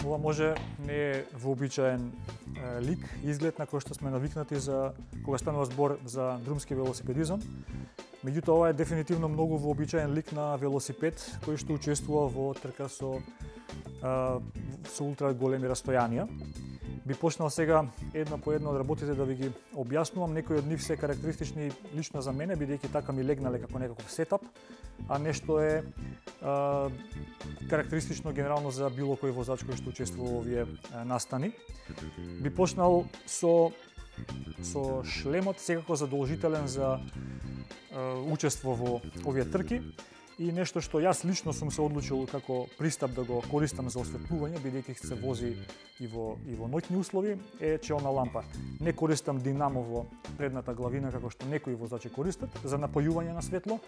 Ова може не е вообичаен лик, изглед на кој што сме навикнати за кога станува збор за друмски велосипедизам. Меѓутоа, ова е дефинитивно многу вообичаен лик на велосипед кој што учествува во трка со ултра големи растојанија. Би почнал сега една по една од работите да ви ги објаснувам. Некои од нив се карактеристични лично за мене, бидејќи така ми легнале како некаков сетап, а нешто е карактеристично генерално за било кој возач кој што учествува во овие настани. Би почнал со шлемот, секако задолжителен за учество во овие трки. И нешто што јас лично сум се одлучил како пристап да го користам за осветлување, бидејќи се вози и во ноќни услови, е чеолна лампа. Не користам динамо во предната главина како што некои возачи користат за напојување на светло,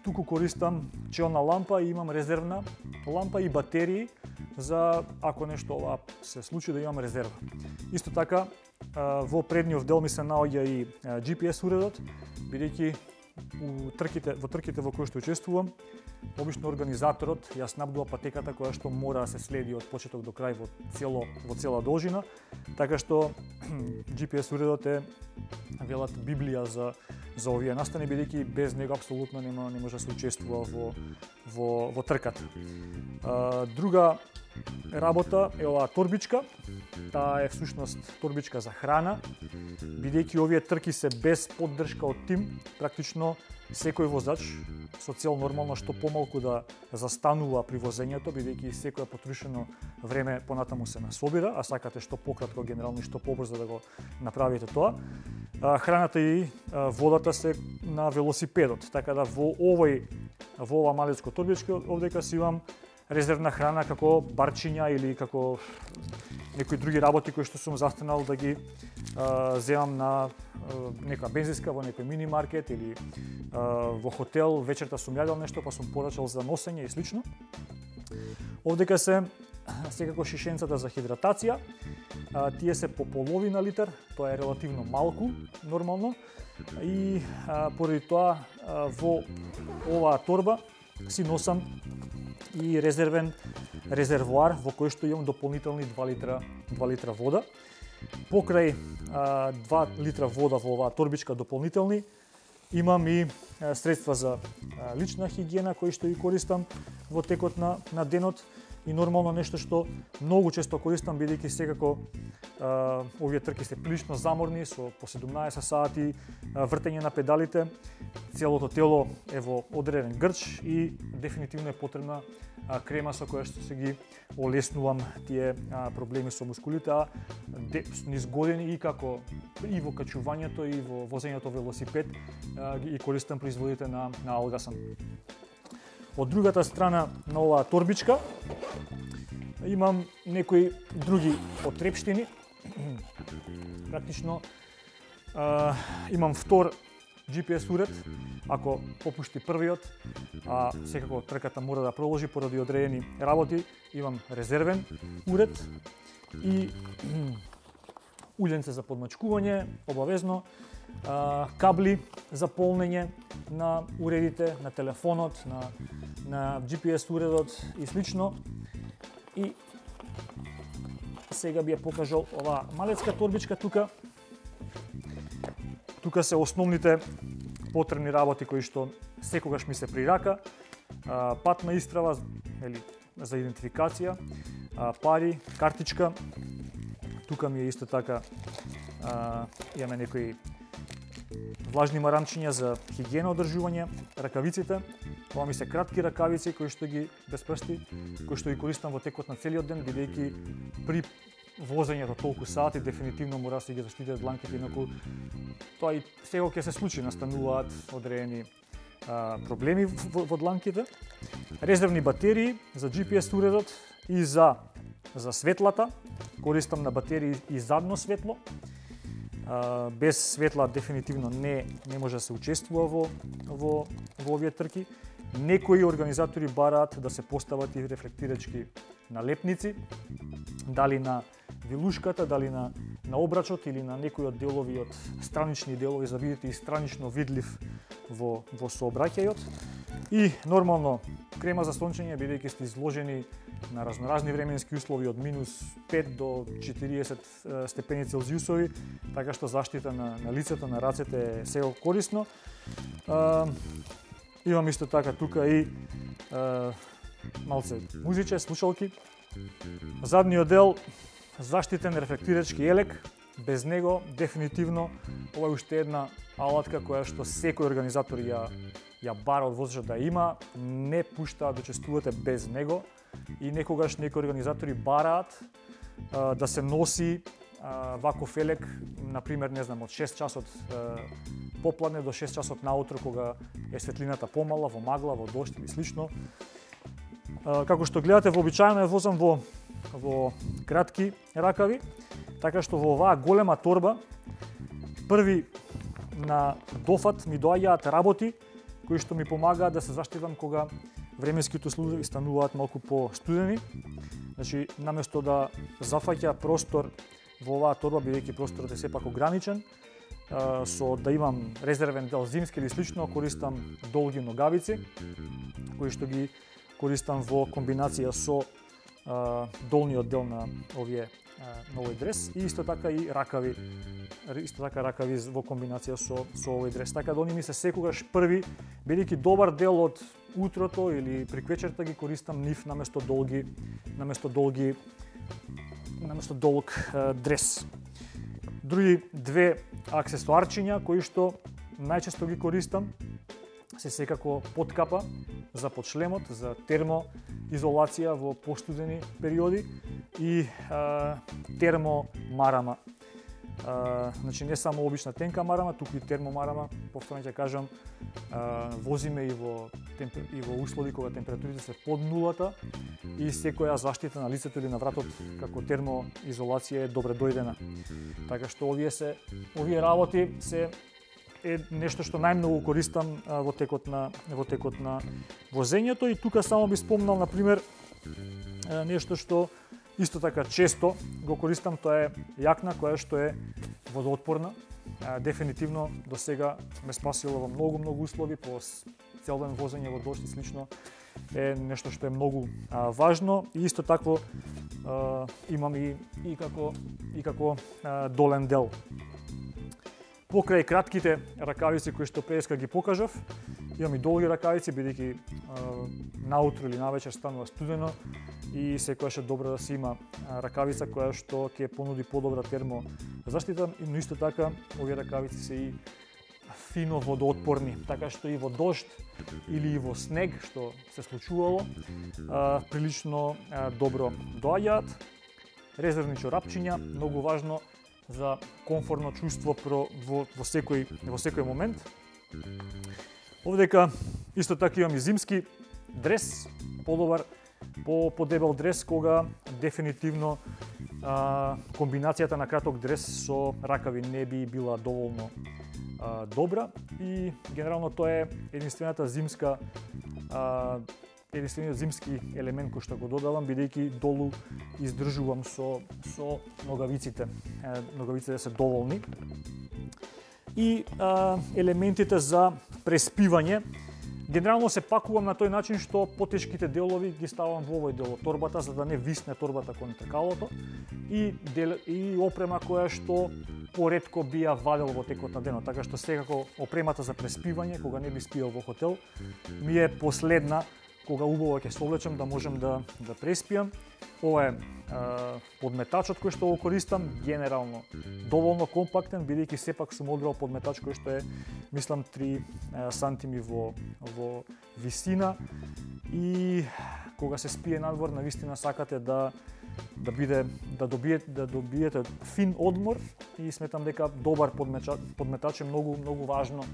туку користам чеолна лампа и имам резервна лампа и батерии за ако нешто ова се случи да имам резерва. Исто така во предниот дел ми се наоѓа и GPS уредот, бидејќи во трките во кои што учествувам, обично организаторот ја снабдува патеката која што мора да се следи од почеток до крај во цела должина, така што GPS уредот е велат библија за овие настани, бидејќи без него апсолутно не може да се учествува во трката. Друга работа е оваа торбичка. Таа е всушност торбичка за храна, бидејќи овие трки се без поддршка од тим, практично секој возач со цел нормално што помалку да застанува при возењето, бидејќи секое потрошено време понатаму се насобира, а сакате што пократко генерално и што побрзо да го направите тоа. Храната и водата се на велосипедот, така да во ова малечко торбичка овдека си имам резервна храна како барчиња или како некои други работи кои што сум застанал да ги земам на нека бензинска во некој мини маркет или во хотел, вечерта сум јадел нешто па сум порачал за носење и слично. Овдека се секако шишенцата за хидратација. Тие се по половина литар, тоа е релативно малку, нормално. И поради тоа во оваа торба си носам и резервен резервоар во кој што имам дополнителни 2 литра вода. Покрај 2 литра вода во оваа торбичка дополнителни, имам и средства за лична хигиена кои што ги користам во текот на денот. И нормално нешто што многу често користам, бидејќи секако овие трки се прилично заморни, со по 17 сати вртење на педалите, целото тело е во одреден грч и дефинитивно е потребна крема со која што се ги олеснувам тие проблеми со мускулите, а низ години и и во качувањето и во возењето велосипед ги користам производите на Алгасан. Од другата страна на оваа торбичка имам некои други потрепштини. Практично имам втор GPS уред, ако попушти првиот, а секако трката мора да продолжи поради одредени работи, имам резервен уред и улјенце за подмачкување, обавезно, кабли за полнење на уредите, на телефонот, на GPS уредот и слично. И сега би ја покажал оваа малецка торбичка тука. Тука се основните потребни работи кои што секогаш ми се при рака. Патна истрава или за идентификација, пари, картичка. Тука ми е исто така имаме некои влажни марамчиња за хигиена одржување, ракавиците. Ова ми се кратки ракавици кои што ги без прсти, кои што ги користам во текот на целиот ден, бидејќи при возењето толку сати дефинитивно мора да се ги заштитат дланките, инаку тоа и сега ќе се случи, настануваат одредени проблеми во дланките. Резервни батерии за GPS уредот и за светлата. Користам на батерии и задно светло. Без светла дефинитивно не може да се учествува во овие трки. Некои организатори бараат да се постават и рефлектирачки налепници, дали на вилушката, дали на обрачот или на некои од делови од странични делови, за да бидете и странично видлив во сообраќајот. И нормално крема за сончење, бидејќи сте изложени на разноразни временски услови од -5 до 40 степени Целзиусови, така што заштита на лицето, на рацете е сега корисно. Имам исто така тука и малце музиче, слушалки. Задниот дел заштитен рефлектирачки елек. Без него дефинитивно ова е уште една алатка која што секој организатор ја бара од возачот да има, не пушта да честувате без него и некогаш некои организатори бараат да се носи ваков елек, например, не знам, од 6 часот попладне до 6 часот наутро, кога е светлината помала, во магла, во дожд или слично. Како што гледате, вообичаено ја возам во кратки ракави, така што во оваа голема торба први на дофат ми доаѓаат работи кои што ми помагаат да се заштитам кога временските услови стануваат малку по-студени. Значи, наместо да зафаќа простор во оваа торба, бидејќи просторот е сепак ограничен, со да имам резервен дел зимски или слично, користам долги ногавици, кои што ги користам во комбинација со долниот дел на овој дрес и исто така и ракави, во комбинација со овој дрес. Така да они ми се секогаш први, бидејќи добар дел од утрото или приквечерта ги користам нив наместо долг дрес. Други две аксесуарчиња кои што најчесто ги користам се секако подкапа за подшлемот, за термоизолација во постудени периоди и термомарама. Значи не само обична тенка марама, туку и термомарама, повторно ќе кажам, возиме и во услови кога температурите се под нулата и секоја заштита на лицето или на вратот како термоизолација е добре дојдена. Така што овие работи се е нешто што најмногу користам во текот на возењето и тука само би спомнал на пример нешто што исто така често го користам, тоа е јакна која што е водоотпорна. Дефинитивно до сега ме спасило во многу услови по цел ден возење во дожд и слично. Е нешто што е многу важно и исто такво имам и како долен дел. Покрај кратките ракавици кои што преска ги покажав, имам и долги ракавици, бидејќи наутро или навечер станува студено и секогаш е добро да се има ракавица која што ќе понуди подобра термозаштита, но исто така овие ракавици се и фино водоотпорни, така што и во дожд или во снег, што се случувало, прилично добро доаѓаат. Резервни чорапчиња, многу важно за комфортно чувство во секој момент. Овдека исто така имам и зимски дрес, подобар, по-дебел дрес, кога дефинитивно комбинацијата на краток дрес со ракави не би била доволно добра и генерално тоа е единствениот зимски елемент кој што го додавам, бидејќи долу издржувам со ногавиците. Ногавиците се доволни. И елементите за преспивање. Генерално се пакувам на тој начин што потешките делови ги ставам во овој дел од торбата, за да не висне торбата кон тркалото и опрема која што поретко би ја вадел во текот на денот, така што секако опремата за преспивање, кога не би спиел во хотел, ми е последна кога убаво ќе се облечам да можам да преспиам. Ова е подметачот кој што го користам, генерално доволно компактен, бидејќи сепак сум одбрал подметач кој што е, мислам, 3 сантими во висина и кога се спие надвор, навистина сакате да добиете фин одмор и сметам дека добар подметач е многу важно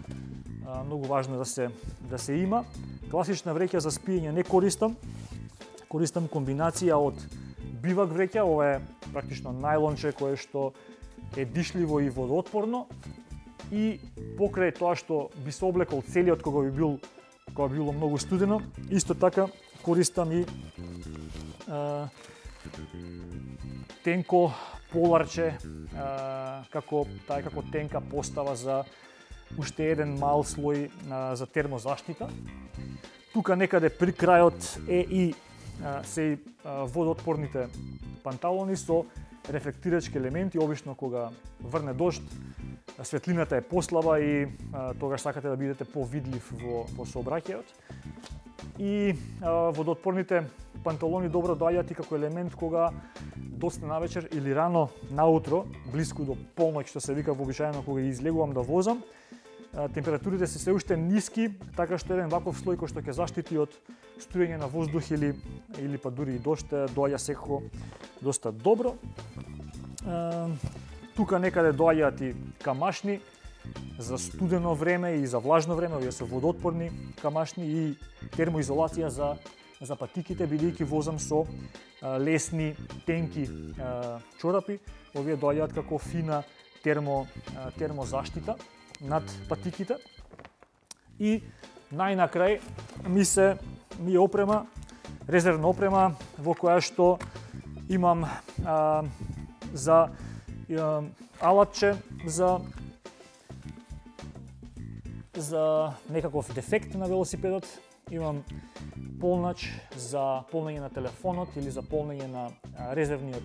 да се има. Класична вреќа за спиење не користам. Користам комбинација од бивак вреќа, ова е практично најлонче кое што е дишливо и водоотпорно и покрај тоа што би се облекол целиот кога би било многу студено, исто така користам и тенко поларче, како тенка постава за уште еден мал слој за термозаштита. Тука некаде при крајот е и се водоотпорните панталони со рефлектирачки елементи. Обично кога врне дожд, светлината е послаба и тогаш сакате да бидете повидлив во сообраќајот. И водоотпорните панталони добро доаѓаат и како елемент кога доцна навечер или рано наутро, блиску до полноќ, што се вика вообичаено кога излегувам да возам, температурите се уште ниски, така што еден ваков слој кој што ќе заштити од струење на воздух или па дури и дожд доаѓа секако доста добро. Тука некаде доаѓаат и камашни за студено време и за влажно време, овие се водоотпорни камашни и термоизолација за патиките, бидејќи возам со лесни, тенки чорапи. Овие доаѓаат како фина термозаштита над патиките. И најнакрај ми е опрема, резервна опрема во која што имам за алатче за некаков дефект на велосипедот, имам полнач за полнење на телефонот или за полнење на резервниот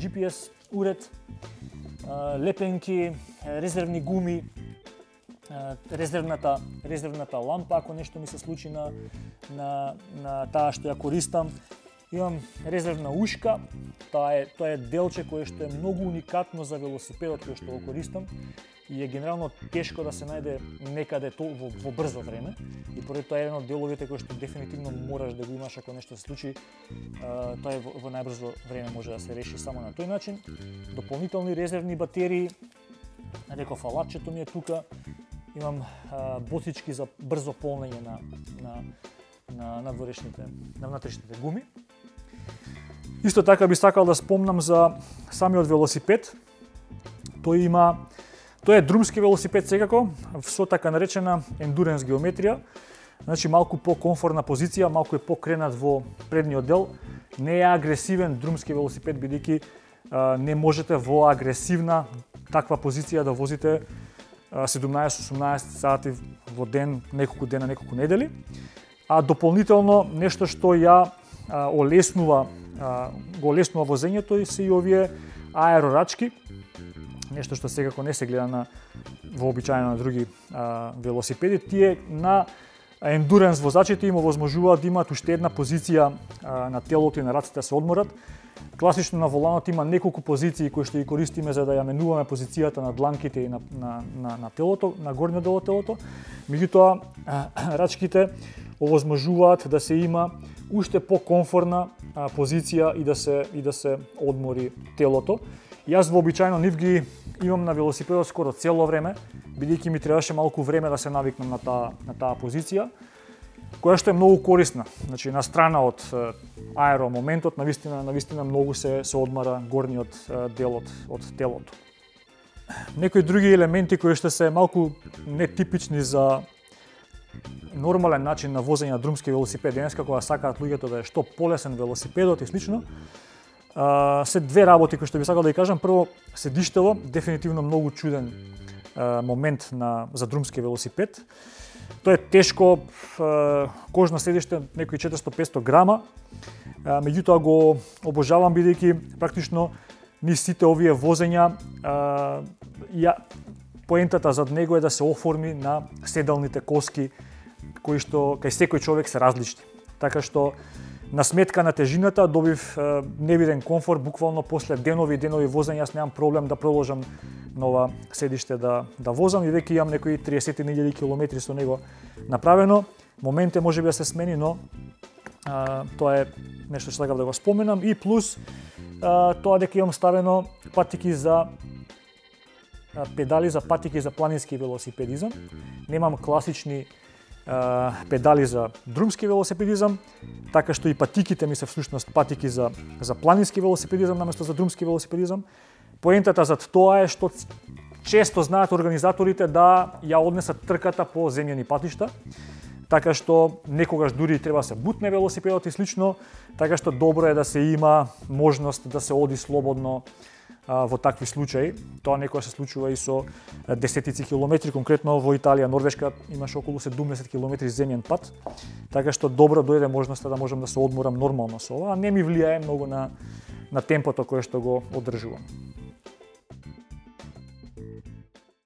GPS уред, лепенки, резервни гуми, резервната лампа ако нешто ми се случи на таа што ја користам. Имам резервна ушка, тоа е делче кое што е многу уникатно за велосипедот кој што го користам и е генерално тешко да се најде некаде во брзо време. И поради тоа е еден од деловите кои што дефинитивно мораш да го имаш ако нешто се случи, тоа во најбрзо време може да се реши само на тој начин. Дополнителни резервни батерии, реков алатчето ми е тука. Имам босички за брзо полнење на внатрешните гуми. Исто така би сакал да спомнам за самиот велосипед. Тој е друмски велосипед секако, со така наречена ендуренс геометрија. Значи малку по-комфортна позиција, малку е покренат во предниот дел. Не е агресивен друмски велосипед, бидејќи не можете во агресивна таква позиција да возите 17-18 сати во ден, неколку дена, неколку недели. А дополнително нешто што ја го олеснува возењето и се и овие аерорачки, нешто што секако не се гледа вообичаено на други велосипеди. Тие на ендуренс возачите им овозможуваат да имаат уште една позиција на телото и на рацете да се одморат. Класично на воланот има неколку позиции кои што ги користиме за да ја менуваме позицијата на дланките и на телото, на горниот дел од телото. Меѓутоа, рачките овозможуваат да се има уште по-комфортна позиција и да се одмори телото. Јас вообичаено нив ги имам на велосипедот скоро цело време, бидејќи ми требаше малку време да се навикнам на таа позиција, која што е многу корисна. Значи, на страна од аеромоментот, навистина многу се одмара горниот дел од телото. Некои други елементи кои што се малку нетипични за нормален начин на возење на друмски велосипед, денеска кога сакаат луѓето да е што полесен велосипедот и слично, се две работи кои што би сакал да ја кажам. Прво, седиштево, дефинитивно многу чуден момент за друмски велосипед. Тоа е тешко, кожно седиште, некои 400-500 грама, меѓутоа го обожавам бидејќи практично низ сите овие возења поентата зад него е да се оформи на седалните коски кои што кај секој човек се различни. Така што на сметка на тежината добив невиден комфорт, буквално после денови возење јас немам проблем да продолжам на ова седиште да возам и веќе имам некои 30.000 километри со него направено. Моменте можеби да се смени, но тоа е нешто што сакав да го споменам. И плюс тоа дека имам ставено педали за патики за планински велосипедизам. Немам класични педали за друмски велосипедизам, така што и патиките ми се всушност патики за планински велосипедизам наместо за друмски велосипедизам. Поентата зад тоа е што често знаат организаторите да ја однесат трката по земјани патишта, така што некогаш дури треба се бутне велосипедот и слично, така што добро е да се има можност да се оди слободно во такви случаи. Тоа некоја се случува и со десетици километри, конкретно во Италија, Норвешка имаше околу 70 километри земјен пат, така што добро дојде можноста да можам да се одморам нормално со ова, а не ми влијае многу на темпото кое што го одржувам.